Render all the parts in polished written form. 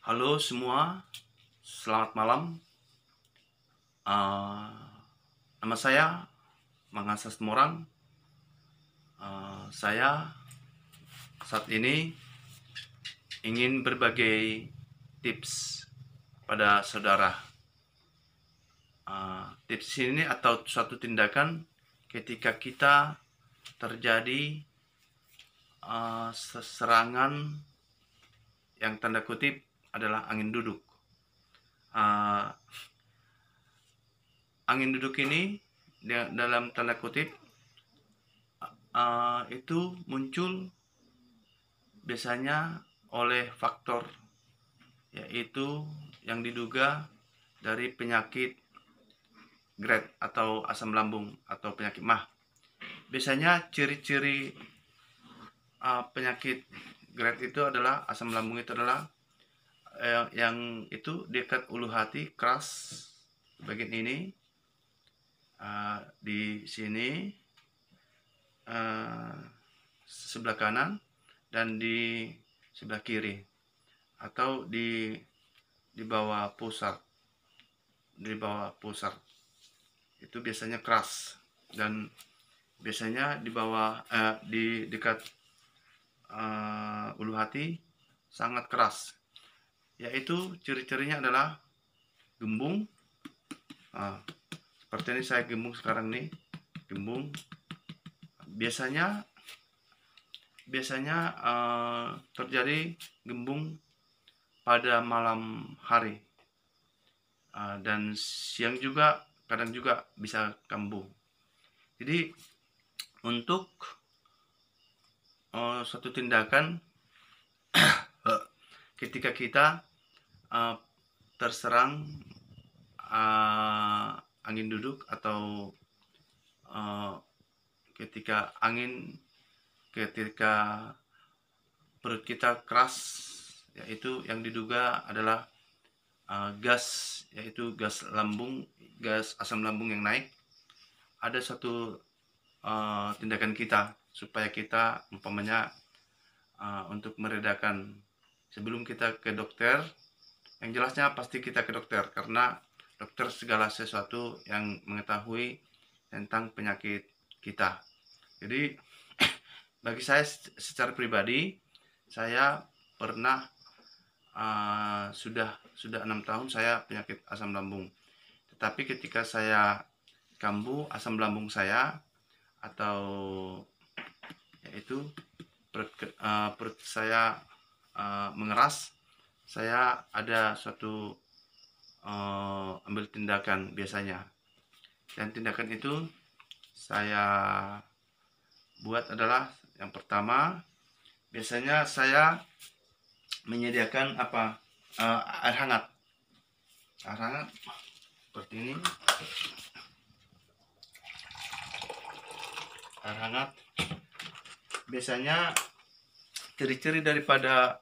Halo semua, selamat malam. Nama saya Mangasas Morang. Saya saat ini ingin berbagi tips pada saudara. Tips ini atau suatu tindakan ketika kita terjadi serangan yang tanda kutip adalah angin duduk. Angin duduk ini dalam tanda kutip itu muncul biasanya oleh faktor yaitu yang diduga dari penyakit GERD atau asam lambung atau penyakit MAH. Biasanya ciri-ciri penyakit GERD itu adalah asam lambung itu adalah yang itu dekat ulu hati keras bagian ini, di sini sebelah kanan dan di sebelah kiri atau di bawah pusar, itu biasanya keras dan biasanya di bawah di dekat ulu hati sangat keras, yaitu ciri-cirinya adalah gembung. Seperti ini saya gembung sekarang nih, gembung. Biasanya terjadi gembung pada malam hari, dan siang juga kadang juga bisa kambuh. Jadi untuk suatu tindakan ketika kita terserang angin duduk atau ketika perut kita keras, yaitu yang diduga adalah gas, yaitu gas asam lambung yang naik. Ada satu tindakan kita supaya kita umpamanya untuk meredakan sebelum kita ke dokter. Yang jelasnya pasti kita ke dokter karena dokter segala sesuatu yang mengetahui tentang penyakit kita. Jadi bagi saya secara pribadi, saya pernah sudah 6 tahun saya penyakit asam lambung. Tetapi ketika saya kambuh asam lambung saya atau yaitu perut saya mengeras, saya ada suatu ambil tindakan biasanya. Dan tindakan itu saya buat adalah yang pertama, biasanya saya menyediakan air hangat seperti ini, air hangat. Biasanya ciri-ciri daripada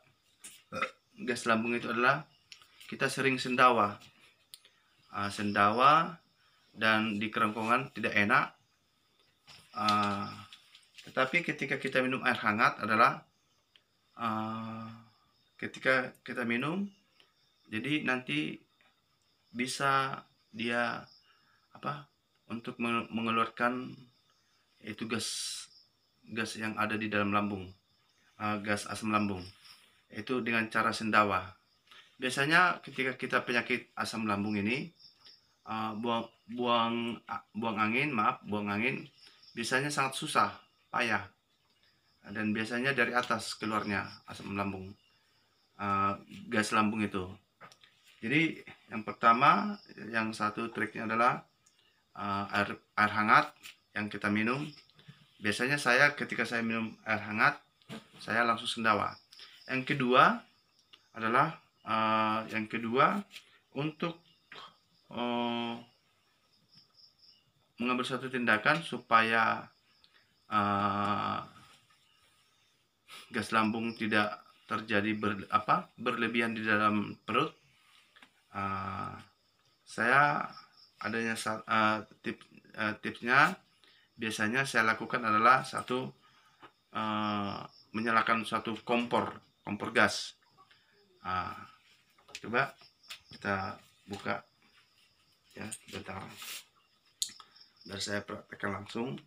gas lambung itu adalah kita sering sendawa dan di kerongkongan tidak enak. Tetapi ketika kita minum air hangat adalah ketika kita minum, jadi nanti bisa dia untuk mengeluarkan itu gas yang ada di dalam lambung, gas asam lambung, itu dengan cara sendawa. Biasanya ketika kita penyakit asam lambung ini, buang angin biasanya sangat susah, payah, dan biasanya dari atas keluarnya asam lambung, gas lambung itu. Jadi yang pertama, yang satu triknya adalah air hangat yang kita minum. Biasanya ketika saya minum air hangat, saya langsung sendawa. Yang kedua adalah untuk mengambil satu tindakan supaya gas lambung tidak terjadi berlebihan di dalam perut. Saya adanya tipsnya, biasanya saya lakukan adalah menyalakan suatu kompor gas. Coba kita buka ya, bentar biar saya praktekkan langsung.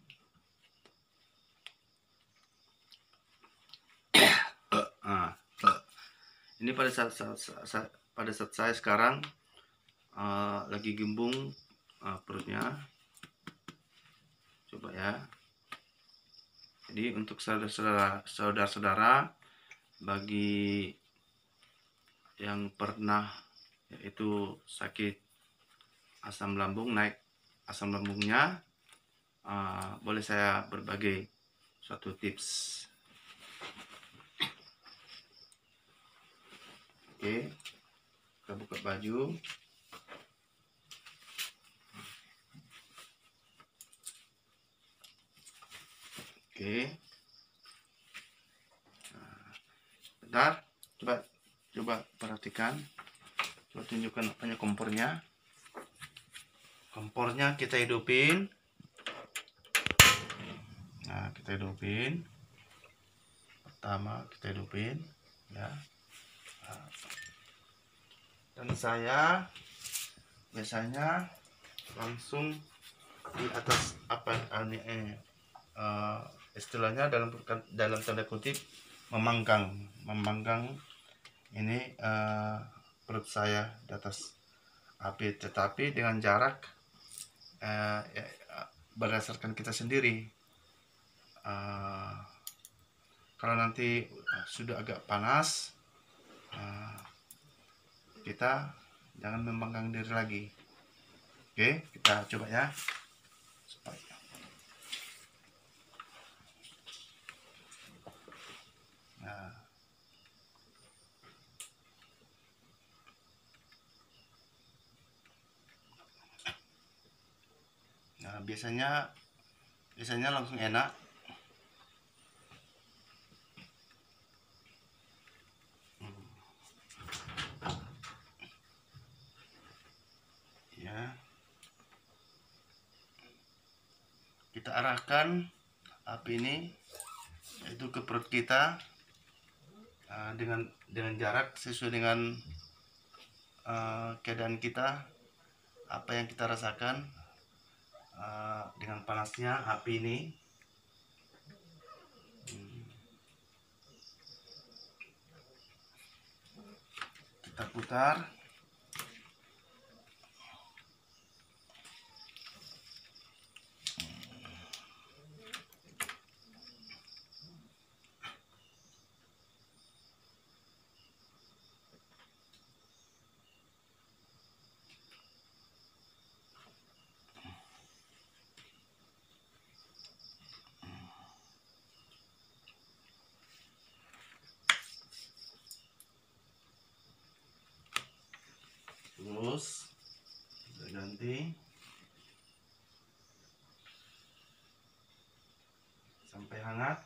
Ini pada saat saya sekarang lagi gembung perutnya. Coba ya. Jadi untuk saudara-saudara bagi yang pernah yaitu sakit asam lambung, naik asam lambungnya, boleh saya berbagi suatu tips. Oke, kita buka baju. Oke, bentar, coba perhatikan, coba tunjukkan apanya kompornya. Kompornya kita hidupin. Nah, kita hidupin. Pertama kita hidupin, ya. Dan saya biasanya langsung di atas istilahnya dalam tanda kutip memanggang ini perut saya di atas api, tetapi dengan jarak berdasarkan kita sendiri. Kalau nanti sudah agak panas, kita jangan memanggang diri lagi. Oke, kita coba ya. Nah, biasanya langsung enak. Ya. Kita arahkan api ini yaitu ke perut kita dengan jarak sesuai dengan keadaan kita, apa yang kita rasakan dengan panasnya api ini. Kita putar. Terus kita ganti sampai hangat.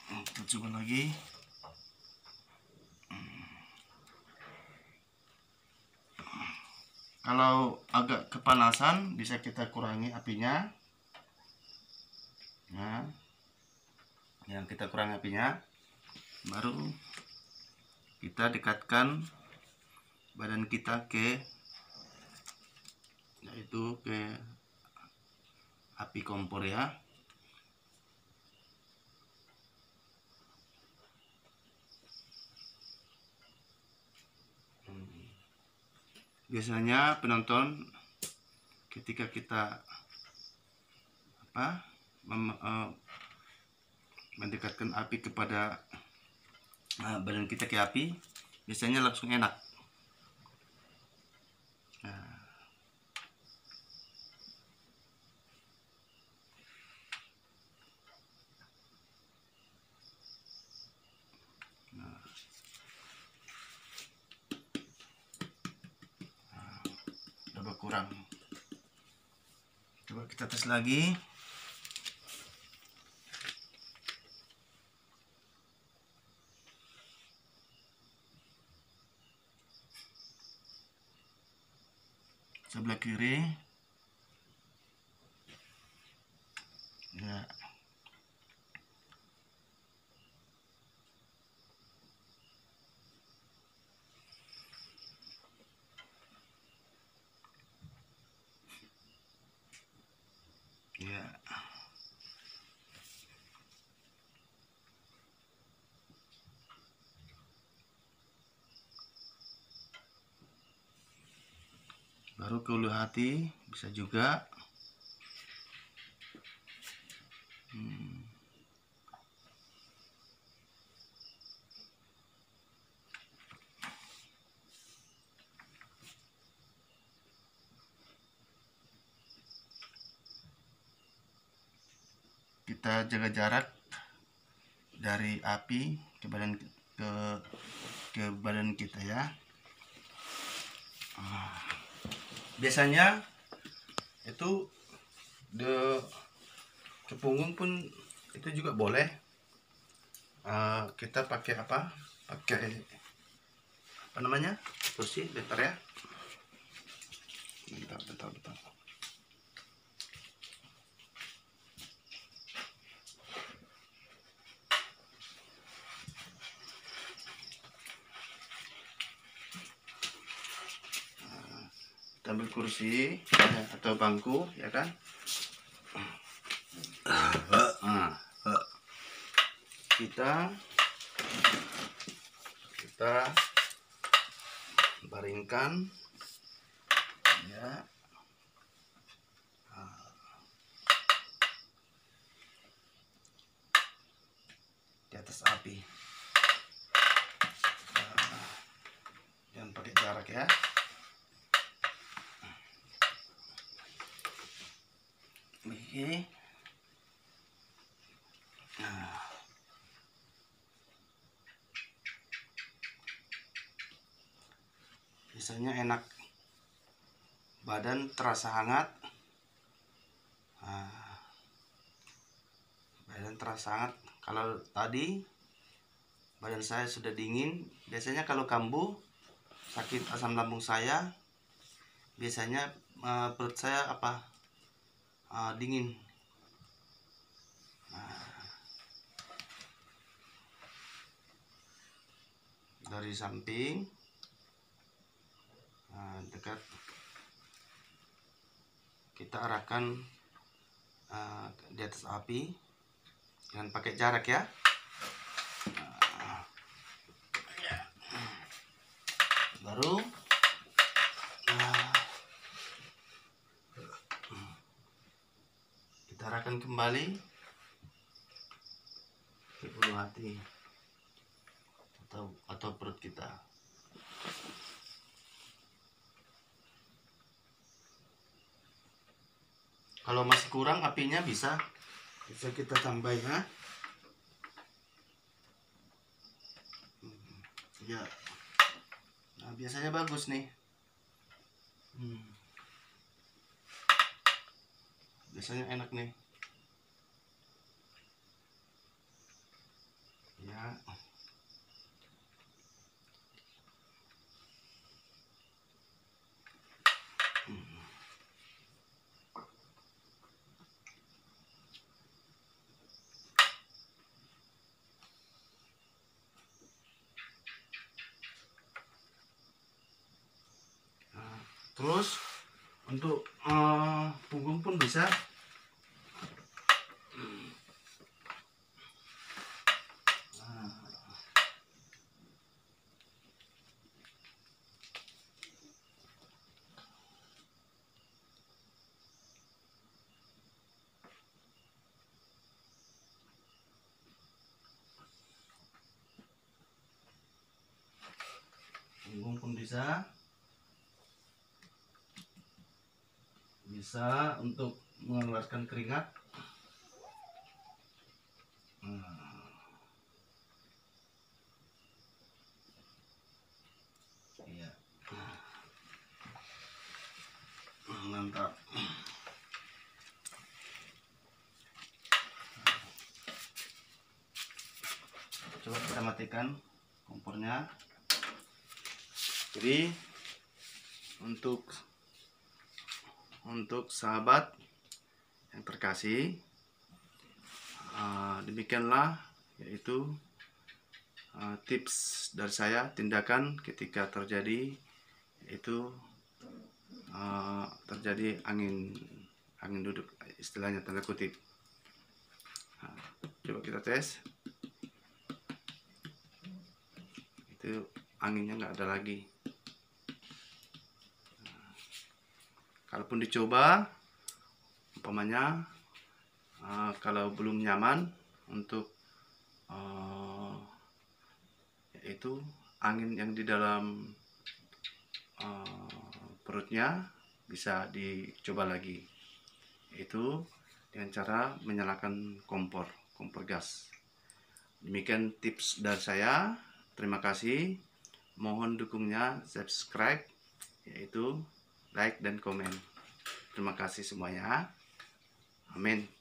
Kita coba lagi. Kalau agak kepanasan bisa kita kurangi apinya. Nah, yang kita kurangi apinya, baru kita dekatkan badan kita yaitu ke api kompor ya. Biasanya penonton ketika kita mendekatkan api kepada badan kita ke api, biasanya langsung enak. Coba kurang. Coba kita tes lagi. Sebelah kiri. Ya. baru ke ulu hati bisa juga. Kita jaga jarak dari api ke badan kita ya. Biasanya itu ke punggung pun itu juga boleh. Kita pakai apa? Pakai apa namanya? Kursi, bentar ya. Bentar. Ambil kursi atau bangku ya kan. Kita baringkan ya. Di atas api. Jangan pakai jarak ya. Oke. Biasanya enak, badan terasa hangat. Badan terasa hangat. Kalau tadi badan saya sudah dingin. Biasanya kalau kambuh, sakit asam lambung saya, biasanya perut saya dingin. Dari samping dekat, kita arahkan di atas api, jangan pakai jarak ya. Baru kita arahkan kembali ke ulu hati atau perut kita. Kalau masih kurang apinya bisa kita tambah ya. Ya. Nah, biasanya bagus nih. Biasanya enak nih. Ya. Terus untuk punggung pun bisa. Punggung pun bisa untuk mengeluarkan keringat. Iya. Mantap. Coba kita matikan kompornya. Jadi untuk sahabat yang terkasih, demikianlah yaitu tips dari saya, tindakan ketika terjadi angin duduk, istilahnya tanda kutip. Coba kita tes. Itu anginnya nggak ada lagi. Kalaupun dicoba, umpamanya kalau belum nyaman untuk yaitu angin yang di dalam perutnya, bisa dicoba lagi, yaitu dengan cara menyalakan kompor gas. Demikian tips dari saya. Terima kasih. Mohon dukungnya, subscribe, yaitu like dan komen. Terima kasih semuanya. Amin.